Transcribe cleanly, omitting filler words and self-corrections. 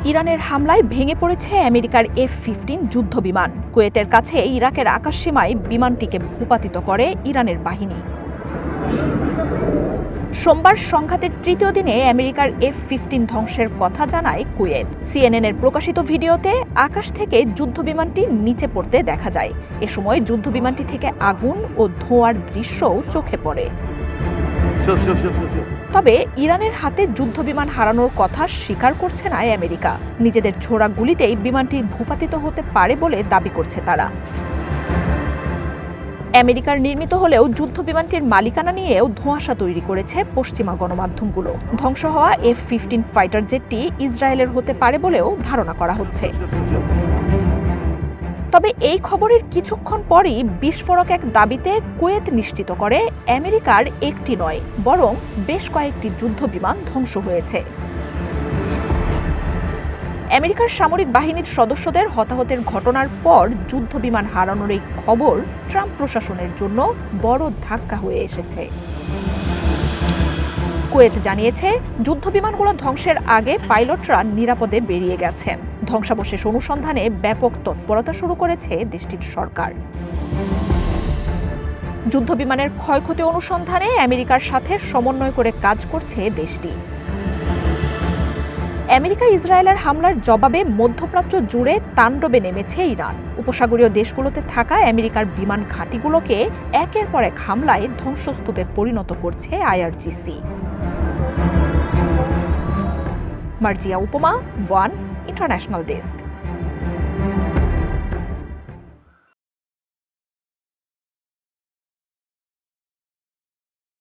ইরানের হামলায় ভেঙে পড়েছে আমেরিকার F-15 যুদ্ধবিমান। কুয়েতের কাছে ইরাকের আকাশসীমায় বিমানটিকে ভূপাতিত করে ইরানের বাহিনী। সোমবার সংঘাতের তৃতীয় দিনে আমেরিকার F-15 ধ্বংসের কথা জানায় কুয়েত। CNN-এর প্রকাশিত ভিডিওতে আকাশ থেকে যুদ্ধবিমানটি নিচে পড়তে দেখা যায়। এ সময় যুদ্ধবিমানটি থেকে আগুন ও ধোঁয়ার দৃশ্যও চোখে পড়ে। তবে ইরানের হাতে যুদ্ধবিমান হারানোর কথা স্বীকার করছে না আমেরিকা। নিজেদের ছোড়া গুলিতেই বিমানটি ভূপাতিত হতে পারে বলে দাবি করছে তারা। আমেরিকার নির্মিত হলেও যুদ্ধবিমানটির মালিকানা নিয়েও ধোঁয়াশা তৈরি করেছে পশ্চিমা গণমাধ্যমগুলো। ধ্বংস হওয়া F-15 ফাইটার জেটটি ইসরায়েলের হতে পারে বলেও ধারণা করা হচ্ছে। তবে এই খবরের কিছুক্ষণ পরই বিস্ফোরক এক দাবিতে কুয়েত নিশ্চিত করে আমেরিকার একটি নয়, বরং বেশ কয়েকটি যুদ্ধবিমান ধ্বংস হয়েছে। আমেরিকার সামরিক বাহিনীর সদস্যদের হতাহতের ঘটনার পর যুদ্ধবিমান হারানোর এই খবর ট্রাম্প প্রশাসনের জন্য বড় ধাক্কা হয়ে এসেছে। কুয়েত জানিয়েছে, যুদ্ধবিমানগুলো ধ্বংসের আগে পাইলটরা নিরাপদে বেরিয়ে গেছেন। ধ্বংসাবশেষ অনুসন্ধানে ব্যাপক তৎপরতা শুরু করেছে দেশটির সরকার। যুদ্ধবিমানের ক্ষয়ক্ষতি অনুসন্ধানে আমেরিকার সাথে সমন্বয় করে কাজ করছে দেশটি। আমেরিকা ইসরায়েলের হামলার জবাবে মধ্যপ্রাচ্য জুড়ে তাণ্ডবে নেমেছে ইরান। উপসাগরীয় দেশগুলোতে থাকা আমেরিকার বিমান ঘাঁটিগুলোকে একের পর এক হামলায় ধ্বংসস্তূপে পরিণত করছে IRGC। মার্জিয়া উপমা, ওয়ান ইন্টারন্যাশনাল ডেস্ক।